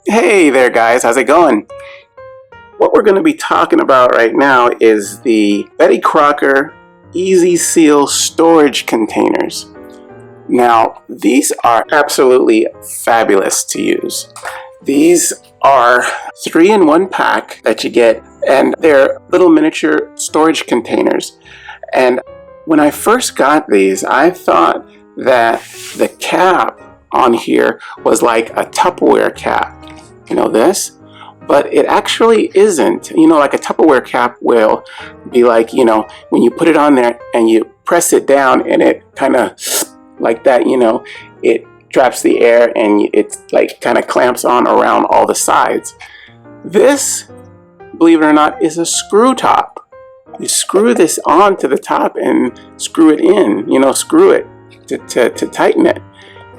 Hey there guys, how's it going? What we're going to be talking about right now is the Betty Crocker Easy Seal storage containers. Now, these are absolutely fabulous to use. These are 3-in-1 pack that you get, and they're little miniature storage containers. And when I first got these, I thought that the cap on here was like a Tupperware cap. You know this? But it actually isn't. You know, like a Tupperware cap will be like, you know, when you put it on there and you press it down and it kind of like that, you know, it traps the air and it like kind of clamps on around all the sides. This, believe it or not, is a screw top. You screw this onto the top and screw it in, you know, screw it to tighten it.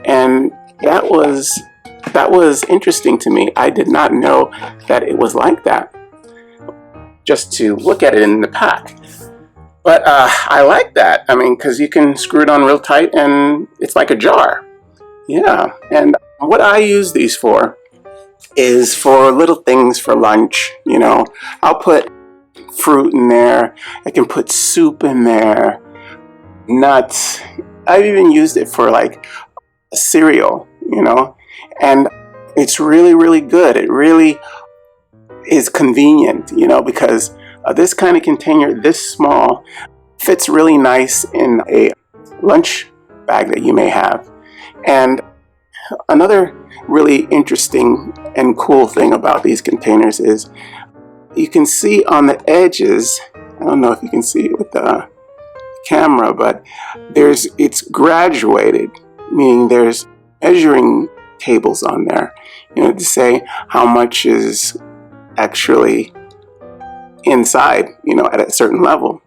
And that was interesting to me. I did not know that it was like that, just to look at it in the pack. But I like that. I mean, because you can screw it on real tight and it's like a jar. Yeah, and what I use these for is for little things for lunch. You know, I'll put fruit in there. I can put soup in there, nuts. I've even used it for like cereal, you know, and it's really, really good. It really is convenient, you know, because this kind of container, this small, fits really nice in a lunch bag that you may have. And another really interesting and cool thing about these containers is you can see on the edges, I don't know if you can see it with the camera, but it's graduated, meaning there's measuring tables on there, you know, to say how much is actually inside, you know, at a certain level.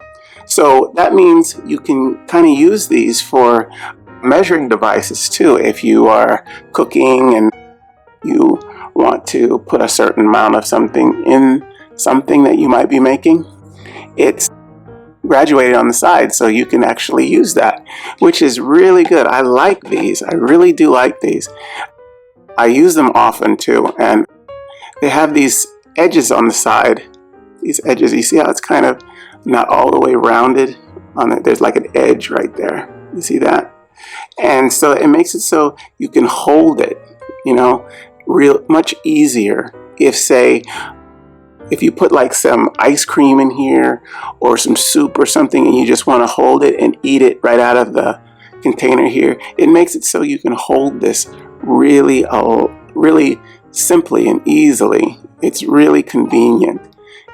So that means you can kind of use these for measuring devices too. If you are cooking and you want to put a certain amount of something in something that you might be making, it's graduated on the side, so you can actually use that, which is really good. I like these. I really do like these. I use them often too, and they have these edges on the side. These edges, you see how it's kind of not all the way rounded on it. There's like an edge right there. You see that? And so it makes it so you can hold it, you know, much easier. If you put like some ice cream in here or some soup or something and you just want to hold it and eat it right out of the container here, it makes it so you can hold this really simply and easily. It's really convenient.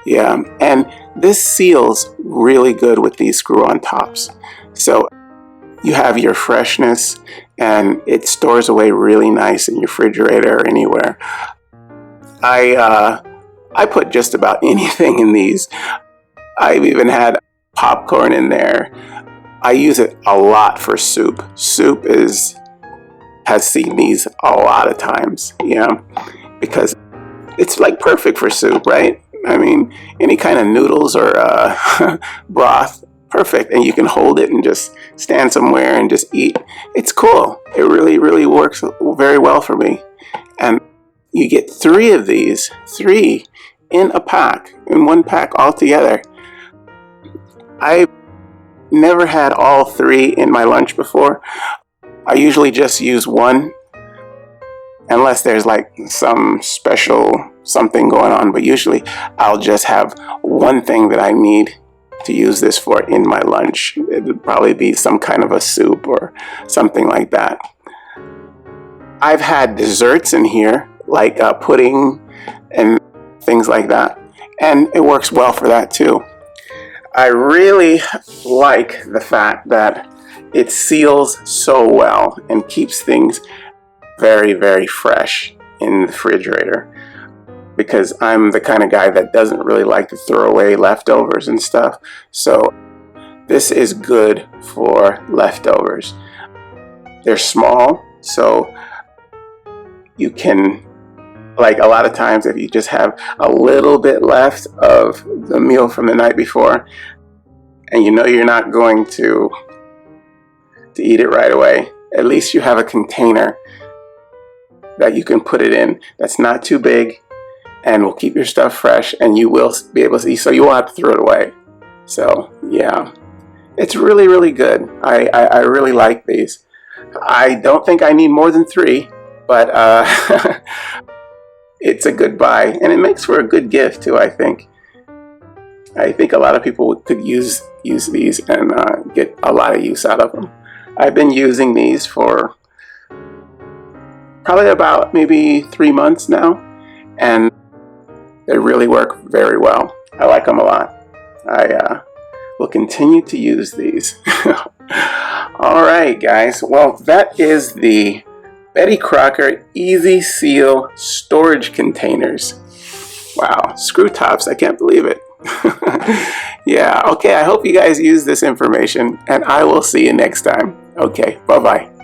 Yeah, and this seals really good with these screw-on tops. So you have your freshness and it stores away really nice in your refrigerator or anywhere. I put just about anything in these. I've even had popcorn in there. I use it a lot for soup. Soup has seen these a lot of times, yeah, because it's like perfect for soup, right? I mean, any kind of noodles or broth, perfect. And you can hold it and just stand somewhere and just eat. It's cool. It really, really works very well for me. And you get 3 of these, 3 in a pack, in one pack altogether. I never had all 3 in my lunch before. I usually just use one, unless there's like some special something going on, but usually I'll just have one thing that I need to use this for in my lunch. It would probably be some kind of a soup or something like that. I've had desserts in here, like pudding and things like that, and it works well for that too. I really like the fact that it seals so well and keeps things very, very fresh in the refrigerator, because I'm the kind of guy that doesn't really like to throw away leftovers and stuff. So this is good for leftovers. They're small, so you can, like a lot of times if you just have a little bit left of the meal from the night before and you know you're not going to eat it right away, at least you have a container that you can put it in that's not too big and will keep your stuff fresh, and you will be able to see, so you won't have to throw it away. So yeah, it's really, really good. I really like these. I don't think I need more than 3, but it's a good buy, and it makes for a good gift too, I think. I think a lot of people could use these and get a lot of use out of them. I've been using these for probably about maybe 3 months now, and they really work very well. I like them a lot. I will continue to use these. All right, guys. Well, that is the Betty Crocker Easy Seal storage containers. Wow, screw tops. I can't believe it. Yeah, okay. I hope you guys use this information, and I will see you next time. Okay, bye-bye.